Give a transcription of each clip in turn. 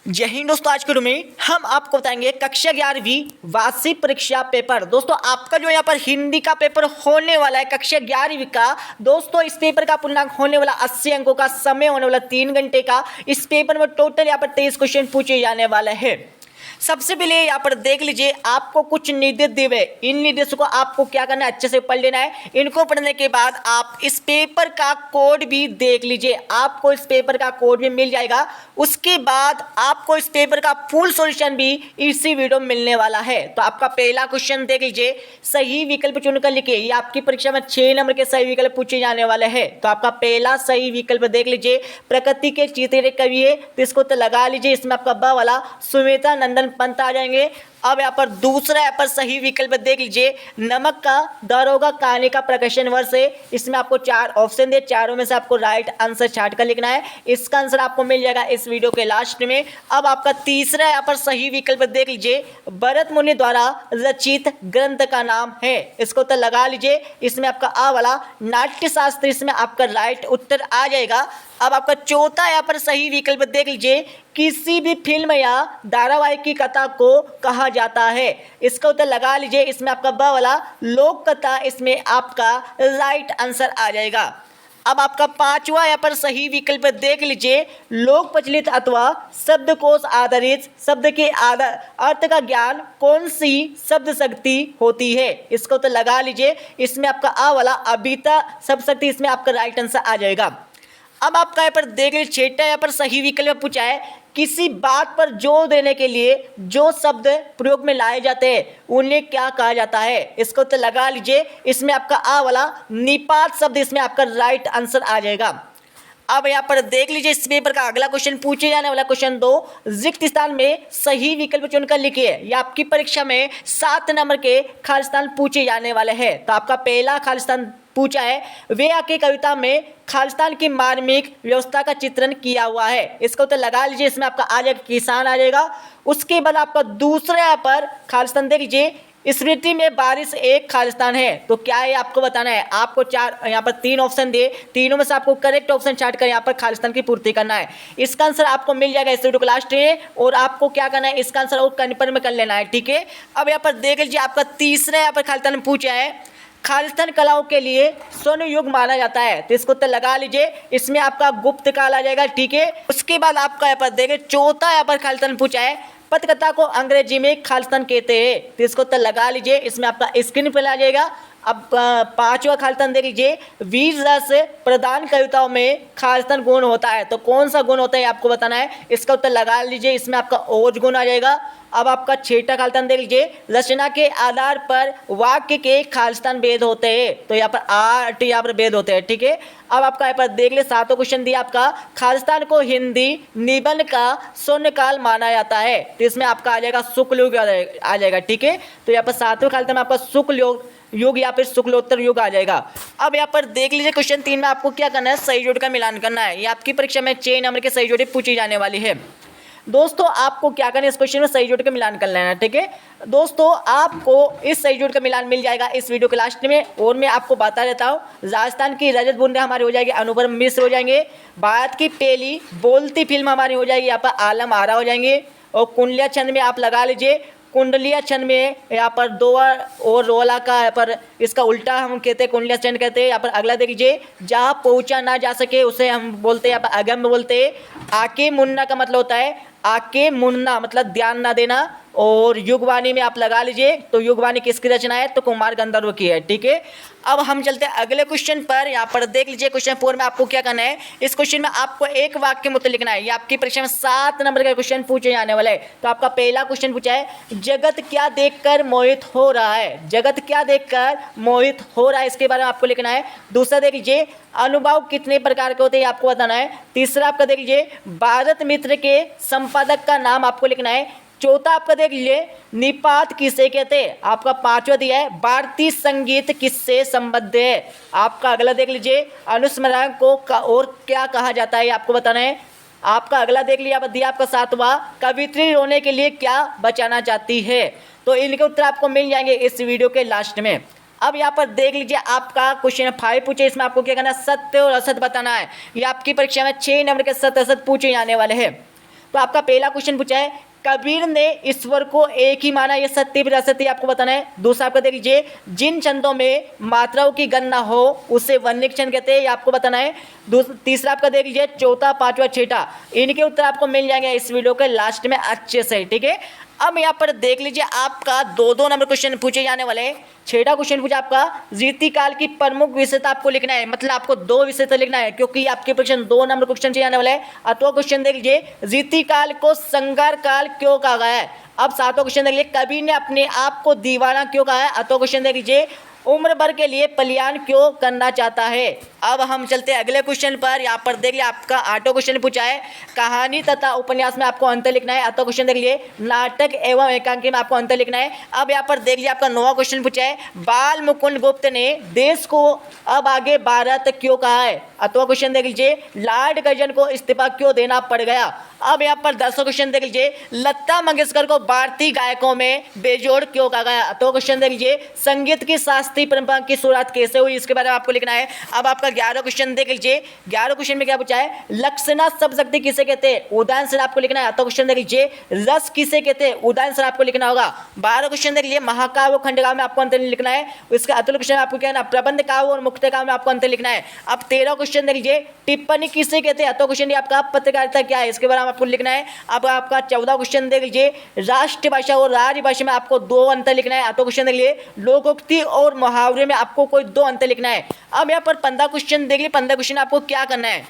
जय हिंद दोस्तों। आज के वीडियो में हम आपको बताएंगे कक्षा 11वीं वार्षिक परीक्षा पेपर। दोस्तों आपका जो यहाँ पर हिंदी का पेपर होने वाला है कक्षा 11वीं का। दोस्तों इस पेपर का पूर्णांक होने वाला 80 अंकों का, समय होने वाला 3 घंटे का। इस पेपर में टोटल यहाँ पर 23 क्वेश्चन पूछे जाने वाले हैं। सबसे पहले यहाँ पर देख लीजिए, आपको कुछ निर्देश दिए हुए, इन निर्देशों को आपको क्या करना है, अच्छे से पढ़ लेना है। इनको पढ़ने के बाद आप इस पेपर का कोड भी देख लीजिए, आपको इस पेपर का कोड भी मिल जाएगा। उसके बाद आपको इस पेपर का फुल सॉल्यूशन भी इसी वीडियो में मिलने वाला है। तो आपका पहला क्वेश्चन देख लीजिए, सही विकल्प चुनकर लिखिए। ये आपकी परीक्षा में 6 नंबर के सही विकल्प पूछे जाने वाले हैं। तो आपका पहला सही विकल्प देख लीजिए, प्रकृति के चित्र कवि है, तो इसको तो लगा लीजिए। इसमें आपका ब वाला सुमेधा नंदन पंत आ जाएंगे। अब यहाँ पर दूसरा यहाँ पर सही विकल्प देख लीजिए, नमक का दारोगा कहानी का प्रकाशन वर्ष है। इसमें आपको 4 ऑप्शन दे, चारों में से आपको राइट आंसर छाट कर लिखना है। इसका आंसर आपको मिल जाएगा इस वीडियो के लास्ट में। अब आपका तीसरा यहाँ पर सही विकल्प देख लीजिए, भरत मुनि द्वारा रचित ग्रंथ का नाम है। इसको तो लगा लीजिए। इसमें आपका आ वाला नाट्य शास्त्र, इसमें आपका राइट उत्तर आ जाएगा। अब आपका चौथा यहाँ पर सही विकल्प देख लीजिए, किसी भी फिल्म या धारावाहिक की कथा को कहा जाता है। इसका उत्तर लगा लीजिए। इसमें आपका ब वाला लोक कथा, इसमें आपका राइट आंसर आ जाएगा। अब आपका पांचवा यहाँ पर सही विकल्प देख लीजिए, लोक प्रचलित अथवा शब्दकोश आधारित शब्द के आधार अर्थ का ज्ञान कौन सी शब्द शक्ति होती है। इसको तो लगा लीजिए। इसमें आपका आ वाला अभिता शब्द शक्ति, इसमें आपका राइट आंसर आ जाएगा। अब आपका यहाँ पर देख लीजिए, छठा यहाँ पर सही विकल्प पूछा है, किसी बात पर जोर देने के लिए जो शब्द प्रयोग में लाए जाते हैं उन्हें क्या कहा जाता है। इसको तो लगा लीजिए। इसमें आपका आ वाला निपात शब्द, इसमें आपका राइट आंसर आ जाएगा। अब यहाँ पर देख लीजिए, इस पेपर का अगला क्वेश्चन पूछे जाने वाला क्वेश्चन 2, रिक्त स्थान में सही विकल्प चुनकर लिखिए। ये आपकी परीक्षा में 7 नंबर के खाली स्थान पूछे जाने वाले हैं। तो आपका पहला खाली स्थान पूछा है, वे आके कविता में खालिस्तान की मार्मिक व्यवस्था का चित्रण किया हुआ है। इसको तो लगा लीजिए। इसमें आपका आ जाएगा किसान आ जाएगा। उसके बाद आपका दूसरा यहाँ पर खालिस्तान देख लीजिए, स्मृति में बारिश एक खालिस्तान है। तो क्या है आपको बताना है। आपको यहाँ पर 3 ऑप्शन दिए, तीनों में से आपको करेक्ट ऑप्शन छाट कर यहाँ पर खालिस्तान की पूर्ति करना है। इसका आंसर आपको मिल जाएगा इस वीडियो को लास्ट में, और आपको क्या करना है, इसका आंसर और कन्फर्म में कर लेना है, ठीक है। अब यहाँ पर देख लीजिए, आपका तीसरा यहाँ पर खालिस्तान पूछा है, खालिस्तान कलाओं के लिए स्वर्ण युग माना जाता है। तो इसको तो लगा लीजिए। इसमें आपका गुप्त काल आ जाएगा, ठीक है। उसके बाद आपका यहाँ पर देखें, चौथा यहाँ पर खालिस्तान पूछा है, पत्रकथा को अंग्रेजी में खालिस्तान कहते हैं। तो इसको तो लगा लीजिए। इसमें आपका स्क्रीन पर आ जाएगा। अब पांचवा खालिस्तान देख लीजिए, वीर रस प्रधान कविताओं में खालिस्तान गुण होता है। तो कौन सा गुण होता है आपको बताना है। इसका उत्तर लगा लीजिए। इसमें आपका ओज गुण आ जाएगा। अब आपका छठा खालिस्तान देख लीजिए, रचना के आधार पर वाक्य के खालिस्तान भेद होते हैं। तो यहाँ पर 8 यहाँ पर भेद होते हैं, ठीक है। अब आपका यहाँ पर देख लीजिए, 7वां क्वेश्चन दिया आपका, खालिस्तान को हिंदी निबंध का स्वर्ण काल माना जाता है। तो इसमें आपका आ जाएगा शुक्ल युग आ जाएगा, ठीक है। तो यहाँ पर 7वें खालिस्तान में आपका शुक्ल युग या फिर शुक्लोत्तर युग आ जाएगा। अब यहाँ पर देख लीजिए, क्वेश्चन 3 में आपको क्या करना है, सही जोड़ का मिलान करना है। ये आपकी परीक्षा में 6 नंबर के सही जोड़े पूछी जाने वाली है। दोस्तों आपको क्या करना है, इस क्वेश्चन में सही जोड़ का मिलान कर लेना है, ठीक है। दोस्तों आपको इस सही जोड़ का मिलान मिल जाएगा इस वीडियो के लास्ट में। और मैं आपको बता देता हूँ, राजस्थान की रजत बूंदे हमारी हो जाएगी अनुपम मिश्र हो जाएंगे। भारत की पहली बोलती फिल्म हमारी हो जाएगी यहाँ पर आलम आरा हो जाएंगे। और कुंडलिया छंद में आप लगा लीजिए, कुंडलिया छंद में यहाँ पर दोआ और रोला का यहाँ पर इसका उल्टा हम कहते हैं कुंडलिया छंद कहते हैं। यहाँ पर अगला देख लीजिए, जहाँ पहुँचा ना जा सके उसे हम बोलते हैं यहाँ पर अगम बोलते हैं। आके मुन्ना का मतलब होता है आके मुन्ना, मतलब ध्यान ना देना। और युगवाणी में आप लगा लीजिए, तो युगवाणी किसकी रचना है, तो कुमार गंधर्व की है, ठीक है। अब हम चलते हैं अगले क्वेश्चन पर। यहाँ पर देख लीजिए, क्वेश्चन 4 में आपको क्या करना है, इस क्वेश्चन में आपको एक वाक्य में उत्तर लिखना है। ये आपकी परीक्षा में 7 नंबर का क्वेश्चन पूछे जाने वाला है। तो आपका पहला क्वेश्चन पूछा है, जगत क्या देखकर मोहित हो रहा है। जगत क्या देखकर मोहित हो रहा है, इसके बारे में आपको लिखना है। दूसरा देख लीजिए, अनुभव कितने प्रकार के होते हैं आपको बताना है। तीसरा आपका देख लीजिए, भारत मित्र के संपादक का नाम आपको लिखना है। चौथा आपका देख लीजिए, निपात किसे कहते हैं। आपका 5वां दिया है, भारतीय संगीत किससे संबद्ध है। आपका अगला देख लीजिए, अनुस्मरण को और क्या कहा जाता है आपको बताना है। आपका अगला देख लिया दिया आपका 7वां, कवित्री रोने के लिए क्या बचाना चाहती है। तो इनके उत्तर आपको मिल जाएंगे इस वीडियो के लास्ट में। अब यहाँ पर देख लीजिए, आपका क्वेश्चन 5 पूछे, इसमें आपको क्या करना है, सत्य और असत्य बताना है। ये आपकी परीक्षा में 6 नंबर के सत्य असत्य पूछे जाने वाले हैं। तो आपका पहला क्वेश्चन पूछा है कबीर ने ईश्वर को एक ही माना, ये सत्य भी असत्य आपको बताना है। दूसरा आपको देख लीजिए जिन छंदों में मात्राओं की गणना हो उसे वन्य छंद कहते हैं, ये आपको बताना है। तीसरा आपका देख लीजिए चौथा पांचवा छठा, इनके उत्तर आपको मिल जाएंगे इस वीडियो के लास्ट में अच्छे से, ठीक है। अब यहाँ पर देख लीजिए आपका 2-2 नंबर क्वेश्चन पूछे जाने वाले हैं। छठा क्वेश्चन पूछा आपका रीतिकाल की प्रमुख विशेषता आपको लिखना है, मतलब आपको 2 विशेषता लिखना है क्योंकि आपके क्वेश्चन 2 नंबर क्वेश्चन चाहिए आने वाले हैं। अथवा क्वेश्चन देख लीजिए रीतिकाल को संगार काल क्यों कहा गया है। अब 7वां क्वेश्चन देख लीजिए कबीर ने अपने आप को दीवाना क्यों कहा है। 8वां क्वेश्चन देख लीजिए उम्र भर के लिए पलायन क्यों करना चाहता है। अब हम चलते हैं अगले क्वेश्चन पर। यहाँ पर देखिए आपका 8वां क्वेश्चन पूछा है कहानी तथा उपन्यास में आपको अंतर लिखना है। 8वां क्वेश्चन देख लिए नाटक एवं एकांकी में आपको अंतर लिखना है। अब यहाँ पर देख लीजिए आपका 9वां क्वेश्चन पूछा है बाल मुकुंद गुप्त ने देश को अब आगे भारत क्यों कहा है। 8वां क्वेश्चन देख लीजिए लॉर्ड कर्जन को इस्तीफा क्यों देना पड़ गया। अब यहाँ पर 10वां क्वेश्चन देख लीजिए लता मंगेशकर को भारतीय गायकों में बेजोड़ क्यों कहा गया। 8वां क्वेश्चन देख लीजिए संगीत की शास्त्रीय परंपरा की शुरुआत कैसे हुई, इसके बारे में आपको लिखना है। अब आपका 11वां क्वेश्चन देख लीजिए। 11वें क्वेश्चन में क्या पूछा है लक्षणा शब्द शक्ति किसे कहते हैं, उदाहरण से आपको लिखना है। 8वां क्वेश्चन देख लीजिए रस किसे कहते हैं, उदाहरण से आपको लिखना होगा। 12वां क्वेश्चन देख लीजिए महाकाव्य और खंडकाव्य में आपको अंतर लिखना है। इसका अतुल क्वेश्चन आपको क्या है प्रबंध काव्य और मुक्त काव्य में आपको अंतर लिखना है। अब 13वां क्वेश्चन देख लीजिए टिप्पणी किसे कहते हैं। 8वां क्वेश्चन आपका पत्रकारिता क्या है, इसके बारे में आपको लिखना है। अब आपका 14वां क्वेश्चन देख लीजिए राष्ट्रभाषा और राजभाषा में आपको 2 अंतर लिखना है। 8वां क्वेश्चन देख लीजिए लोकोक्ति और मुहावरे में आपको कोई 2 अंतर लिखना है। अब यहाँ पर 15 क्वेश्चन देख लीजिए। 15 क्वेश्चन आपको क्या करना है,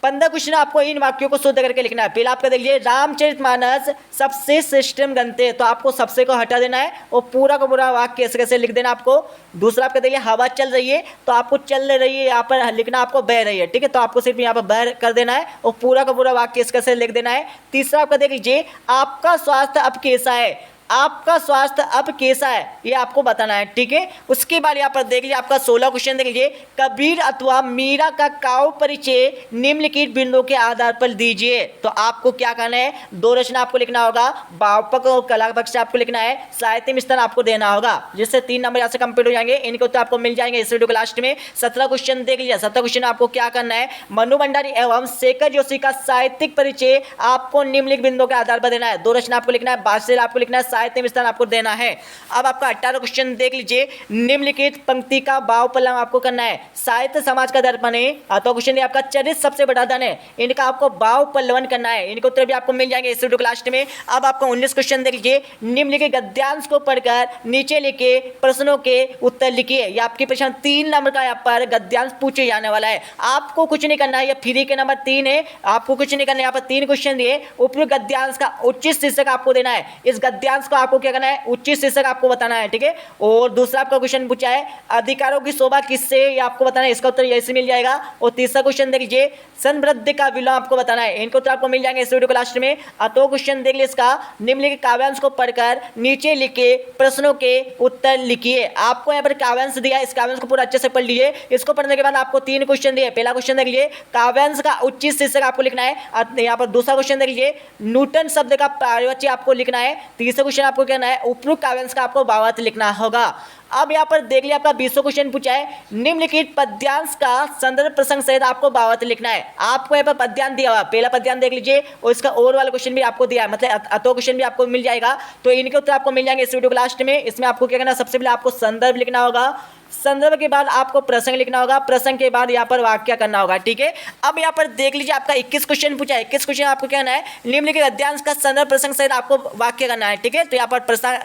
15 क्वेश्चन आपको इन वाक्यों को शुद्ध करके लिखना है। पहला आपका देख लीजिए रामचरितमानस सबसे श्रेष्ठतम ग्रंथ है, तो आपको सबसे को हटा देना है और पूरा का पूरा वाक्य कैसे कैसे लिख देना आपको। दूसरा आपका देखिए हवा चल रही है, तो आपको चल रही है यहाँ पर लिखना, आपको बह रही है, ठीक है, तो आपको सिर्फ यहाँ पर बह कर देना है और पूरा का पूरा वाक्य कैसे कैसे लिख देना है। तीसरा आपका देख लीजिए आपका स्वास्थ्य अब कैसा है, आपका स्वास्थ्य अब कैसा है ये आपको बताना है, ठीक है। उसके बाद यहाँ पर देख लीजिए आपका 16 क्वेश्चन देख लीजिए कबीर अथवा मीरा का काव्य परिचय निम्नलिखित बिंदुओं के आधार पर दीजिए। तो आपको क्या करना है 2 रचना आपको लिखना होगा, भावपक और कला पक्ष आपको लिखना है, साहित्य स्थान आपको देना होगा, जिससे 3 नंबर यहाँ से कंप्लीट हो जाएंगे। इनके उत्तर आपको मिल जाएंगे इस वीडियो के लास्ट में। 17 क्वेश्चन देख लीजिए। 17 क्वेश्चन आपको क्या करना है मनु भंडारी एवं शेखर जोशी का साहित्यिक परिचय आपको निम्नलिखित बिंदुओं के आधार पर देना है। 2 रचना आपको लिखना है, भाष्य आपको लिखना है, साहित्य विस्तार आपको देना है। अब आपका 18 क्वेश्चन देख लीजिए निम्नलिखित पंक्ति का भाव पल्लव आपको करना है, साहित्य समाज का दर्पण है। तो क्वेश्चन आपका चरित्र सबसे बड़ा धन है, इनका आपको भाव पल्लवन करना है। इनके उत्तर भी आपको मिल जाएंगे इस वीडियो के लास्ट में। अब आपको 19 क्वेश्चन देख लीजिए निम्नलिखित गद्यांश को पढ़कर नीचे लिखे प्रश्नों के उत्तर लिखिए। ये आपके प्रश्न 3 नंबर का यहाँ पर गद्यांश पूछे जाने वाला है। आपको कुछ नहीं करना है, ये फ्री के नंबर 3 है, आपको कुछ नहीं करना है। यहाँ पर 3 क्वेश्चन दिए, उपयुक्त गद्यांश का उचित शीर्षक आपको देना है। इस गद्यांश को आपको क्या करना है उचित शीर्षक आपको बताना है, ठीक है। और दूसरा आपका क्वेश्चन पूछा है अधिकारों की शोभा किससे, ये आपको बताना है, इसका उत्तर यही मिल जाएगा। और तीसरा क्वेश्चन देख लीजिए संवृद्धि का विलोम आपको बताना है, इनके उत्तर आपको मिल जाएंगे इस वीडियो के लास्ट में। तो क्वेश्चन देख लीजिए इसका निम्नलिखित काव्यांश को पढ़कर नीचे लिखे प्रश्नों के उत्तर लिखिए। आपको यहाँ पर काव्यांश दिया है, इस काव्यांश को पूरा अच्छे से पढ़ लीजिए। इसको पढ़ने के बाद आपको 3 क्वेश्चन दिए। पहला क्वेश्चन देख लीजिए काव्यांश का उचित शीर्षक आपको लिखना है। यहाँ पर दूसरा क्वेश्चन देख लीजिए न्यूटन शब्द का पर्यायवाची आपको लिखना है। तीसरा क्वेश्चन आपको कहना है उपयुक्त काव्यांश का आपको भावार्थ लिखना होगा। अब यहाँ पर देख लिया आपका 20वां क्वेश्चन पूछा है निम्नलिखित पद्यांश का संदर्भ प्रसंग सहित आपको भावार्थ लिखना है। आपको यहाँ पर पद्यांश दिया हुआ, पहला पद्यांश देख लीजिए और इसका और वाला क्वेश्चन भी आपको दिया है, मतलब अतो क्वेश्चन भी आपको मिल जाएगा। तो इनके उत्तर आपको मिल जाएंगे इस वीडियो के लास्ट में। इसमें आपको क्या करना है सबसे पहले आपको संदर्भ लिखना होगा, संदर्भ के बाद आपको प्रसंग लिखना होगा, प्रसंग के बाद यहाँ पर वाक्य करना होगा, ठीक है। अब यहाँ पर देख लीजिए आपका 21 क्वेश्चन पूछा है। 21 क्वेश्चन आपको क्या करना है निम्नलिखित गद्यांश का संदर्भ प्रसंग सहित आपको वाक्य करना है, ठीक है। तो यहाँ पर प्रसंग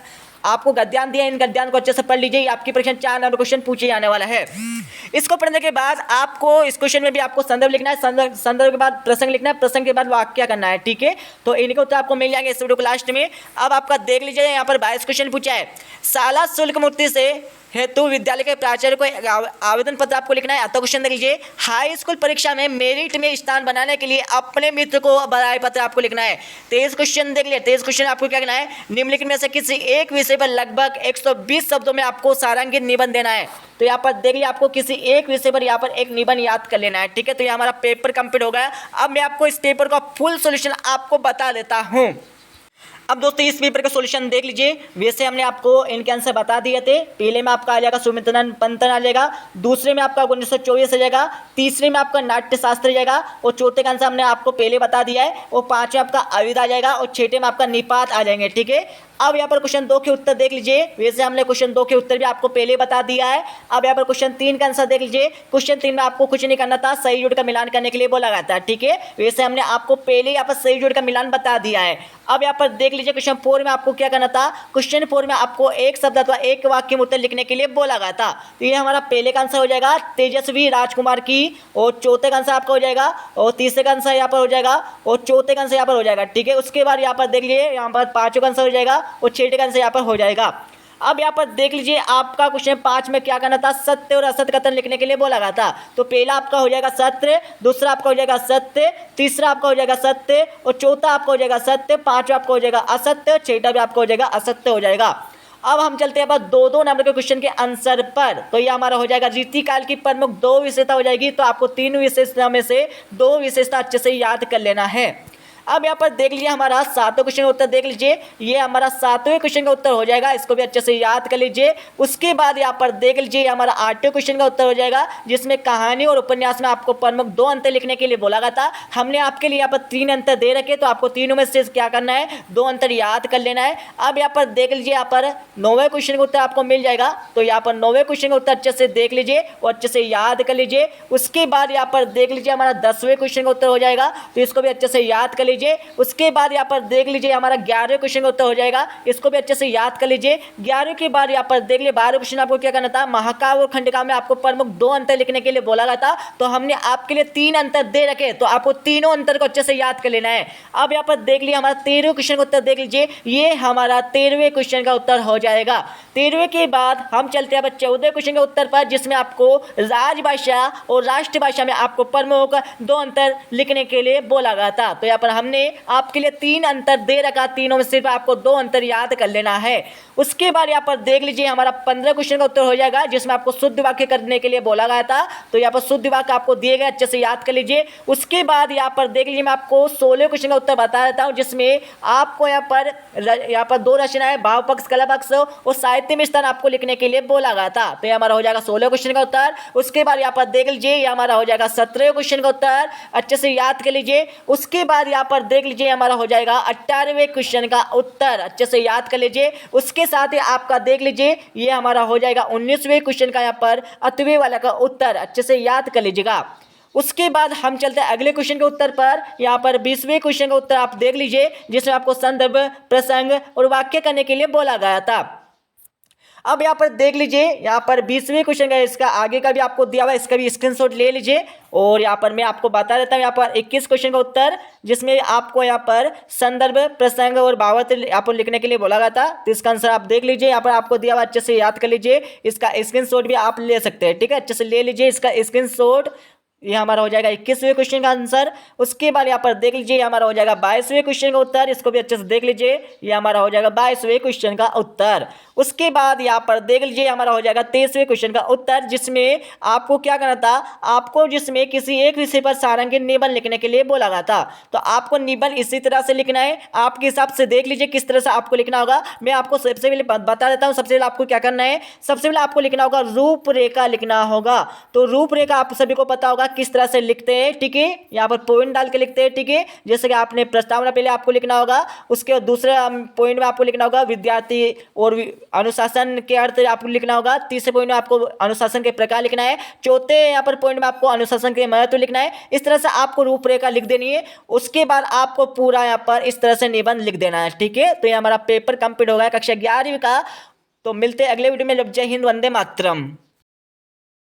आपको गद्यांश दिया, इन गद्यांश को अच्छे से पढ़ लीजिए। आपकी परीक्षा 4 नंबर क्वेश्चन पूछे जाने वाला है। इसको पढ़ने के बाद आपको इस क्वेश्चन में भी आपको संदर्भ लिखना है, संदर्भ के बाद प्रसंग लिखना है, प्रसंग के बाद वाक्य करना है, ठीक है। तो इनके उत्तर आपको मिल जाएंगे इस वीडियो के लास्ट में। अब आपका देख लीजिए यहाँ पर 22 क्वेश्चन पूछा है शाला शुल्क मूर्ति से हेतु विद्यालय के प्राचार्य को आवेदन पत्र आपको लिखना है। तो क्वेश्चन देख लीजिए हाई स्कूल परीक्षा में मेरिट में स्थान बनाने के लिए अपने मित्र को बधाई पत्र आपको लिखना है। 23 क्वेश्चन देख लिया। 23 क्वेश्चन आपको क्या करना है निम्नलिखित में से किसी एक विषय पर लगभग 120 शब्दों में आपको सारांकित निबंध देना है। तो यहाँ पर देख लिया आपको किसी एक विषय पर यहाँ पर एक निबंध याद कर लेना है, ठीक है। तो ये हमारा पेपर कंप्लीट हो गया। अब मैं आपको इस पेपर का फुल सोल्यूशन आपको बता देता हूँ। अब दोस्तों इस पेपर का सॉल्यूशन देख लीजिए। वैसे हमने आपको इनके आंसर बता दिए थे। पहले में आपका आ जाएगा सुमित्रन पंतन आ जाएगा, दूसरे में आपका 1924 आ जाएगा, तीसरे में आपका नाट्य शास्त्र आ जाएगा, और चौथे का आंसर हमने आपको पहले बता दिया है, और पांचवें आपका अविदा आ जाएगा, और छठे में आपका निपात आ जाएंगे। ठीक है, अब यहाँ पर क्वेश्चन 2 के उत्तर देख लीजिए। वैसे हमने क्वेश्चन 2 के उत्तर भी आपको पहले बता दिया है। अब यहाँ पर क्वेश्चन 3 का आंसर देख लीजिए। क्वेश्चन 3 में आपको कुछ नहीं करना था, सही जोड़ का मिलान करने के लिए बोला गया था। ठीक है, वैसे हमने आपको पहले यहाँ पर सही जोड़ का मिलान बता दिया है। अब यहाँ पर देख लीजिए क्वेश्चन 4 में आपको क्या करना था। क्वेश्चन 4 में आपको एक शब्द अथवा एक वाक्य में उत्तर लिखने के लिए बोला गया था। तो ये हमारा पहले का आंसर हो जाएगा तेजस्वी राजकुमार की, और चौथे का आंसर आपका हो जाएगा, और तीसरे का आंसर यहाँ पर हो जाएगा, और चौथे का आंसर यहाँ पर हो जाएगा। ठीक है, उसके बाद यहाँ पर देख लीजिए यहाँ पर पांचों का आंसर हो जाएगा, और छठे का आंसर यहाँ पर हो जाएगा। अब यहाँ पर देख लीजिए आपका क्वेश्चन 5 में क्या करना था, सत्य और असत्य कथन लिखने के लिए बोला गया था। तो पहला आपका हो जाएगा सत्य, दूसरा आपका हो जाएगा सत्य, तीसरा आपका हो जाएगा सत्य, और चौथा आपका हो जाएगा सत्य, पांचवा आपका हो जाएगा असत्य, छठा भी आपका हो जाएगा असत्य हो जाएगा। अब हम चलते हैं बस 2-2 नंबर के क्वेश्चन के आंसर पर। तो ये हमारा हो जाएगा रीतिकाल की प्रमुख 2 विशेषता हो जाएगी। तो आपको 3 विशेषता में से 2 विशेषता अच्छे से याद कर लेना है। अब यहाँ पर देख लीजिए हमारा 7वें क्वेश्चन का उत्तर देख लीजिए। ये हमारा 7वें क्वेश्चन का उत्तर हो जाएगा, इसको भी अच्छे से याद कर लीजिए। उसके बाद यहाँ पर देख लीजिए हमारा 8वें क्वेश्चन का उत्तर हो जाएगा, जिसमें कहानी और उपन्यास में आपको प्रमुख 2 अंतर लिखने के लिए बोला गया था। हमने आपके लिए यहाँ पर 3 अंतर दे रखे, तो आपको तीनों में से क्या करना है, 2 अंतर याद कर लेना है। अब यहाँ पर देख लीजिए यहाँ पर 9वें क्वेश्चन का उत्तर आपको मिल जाएगा। तो यहाँ पर 9वें क्वेश्चन का उत्तर अच्छे से देख लीजिए और अच्छे से याद कर लीजिए। उसके बाद यहाँ पर देख लीजिए हमारा 10वें क्वेश्चन का उत्तर हो जाएगा, तो इसको भी अच्छे से याद कर लीजिए। उसके बाद यहाँ पर देख लीजिए हमारा 11वें क्वेश्चन का उत्तर हो जाएगा, इसको भी अच्छे से याद कर लीजिए। 11वें के बाद यहाँ पर देख लीजिए 12वें क्वेश्चन आपको क्या करना था, महाकाव्य और खंडकाव्य में आपको प्रमुख 2 अंतर लिखने के लिए बोला गया था। तो हमने आपके लिए 3 अंतर दे रखे, तो आपको तीनों अंतर को अच्छे से याद कर लेना है। अब यहाँ पर देख लीजिए हमारा 13वें क्वेश्चन का उत्तर देख लीजिए, ये हमारा 13वें क्वेश्चन का उत्तर हो जाएगा। 13वें के बाद हम चलते हैं 14वें क्वेश्चन के उत्तर पर, जिसमें आपको राजभाषा और राष्ट्रभाषा में आपको प्रमुख 2 अंतर लिखने के लिए बोला गया था। तो यहाँ पर हमने आपके लिए 3 अंतर दे रखा, तीनों में सिर्फ आपको 2 अंतर याद कर लेना है। उसके बाद यहाँ पर देख लीजिए हमारा 15 क्वेश्चन का उत्तर हो जाएगा, जिसमें आपको शुद्ध वाक्य करने के लिए बोला गया था। तो यहाँ पर शुद्ध वाक्य आपको दिए गए, अच्छे से याद कर लीजिए। उसके बाद यहाँ पर देख लीजिए मैं आपको 16वें क्वेश्चन का उत्तर बता देता हूँ, जिसमें आपको यहाँ पर 2 रचनाएं भाव पक्ष कला पक्ष और साहित्य में स्थान आपको लिखने के लिए बोला गया था। तो ये हमारा हो जाएगा 16वें क्वेश्चन का उत्तर। उसके बाद यहाँ पर देख लीजिए ये हमारा हो जाएगा 17वें क्वेश्चन का उत्तर, अच्छे से याद कर लीजिए। उसके बाद यहाँ पर देख लीजिए हमारा हो जाएगा 18वें क्वेश्चन का उत्तर, अच्छे से याद कर लीजिए। उसके साथ ही आपका देख लीजिए ये हमारा हो जाएगा 19वें क्वेश्चन का यहाँ पर अतवे वाला का उत्तर, अच्छे से याद कर लीजिएगा। उसके बाद हम चलते हैं अगले क्वेश्चन के उत्तर पर। यहाँ पर 20वें क्वेश्चन का उत्तर आप देख लीजिए, जिसमें आपको संदर्भ, प्रसंग और वाक्य करने के लिए बोला गया था। अब यहाँ पर देख लीजिए यहाँ पर 20वें क्वेश्चन का इसका आगे का भी आपको दिया हुआ है, इसका भी स्क्रीनशॉट ले लीजिए। और यहाँ पर मैं आपको बता देता हूँ यहाँ पर 21 क्वेश्चन का उत्तर, जिसमें आपको यहाँ पर संदर्भ, प्रसंग और भावार्थ यहाँ पर लिखने के लिए बोला गया था। तो इसका आंसर आप देख लीजिए, यहाँ पर आपको दिया हुआ, अच्छे से याद कर लीजिए। इसका स्क्रीनशॉट भी आप ले सकते हैं, ठीक है, अच्छे से ले लीजिए इसका स्क्रीनशॉट। ये हमारा हो जाएगा 21वें क्वेश्चन का आंसर। उसके बाद यहाँ पर देख लीजिए हमारा हो जाएगा 22वें क्वेश्चन का उत्तर, इसको भी अच्छे से देख लीजिए। ये हमारा हो जाएगा 22वें क्वेश्चन का उत्तर। उसके बाद यहाँ पर देख लीजिए हमारा हो जाएगा 23वें क्वेश्चन का उत्तर, जिसमें आपको क्या करना था, आपको जिसमें किसी एक विषय पर सारंगिक निबंध लिखने के लिए बोला गया था। तो आपको निबंध इसी तरह से लिखना है, आपके हिसाब से देख लीजिए किस तरह से आपको लिखना होगा। मैं आपको सबसे पहले बता देता हूँ। सबसे पहले आपको क्या करना है, सबसे पहले आपको लिखना होगा रूपरेखा लिखना होगा। तो रूपरेखा आप सभी को पता होगा किस तरह से लिखते हैं, ठीक है, यहाँ पर पॉइंट डाल के लिखते हैं, ठीक है। जैसे कि आपने प्रस्तावना पहले आपको लिखना होगा, उसके बाद दूसरे पॉइंट में आपको लिखना होगा विद्यार्थी और अनुशासन के अर्थ आपको लिखना होगा। तीसरे पॉइंट में आपको अनुशासन के प्रकार लिखना है। चौथे यहाँ पर पॉइंट में आपको अनुशासन के महत्व लिखना है। इस तरह से आपको रूपरेखा लिख देनी है। उसके बाद आपको पूरा यहाँ पर इस तरह से निबंध लिख देना है, ठीक है। तो ये हमारा पेपर कंप्लीट हो गया कक्षा 11वीं का। तो मिलते हैं अगले वीडियो में। जय हिंद, वंदे मातरम।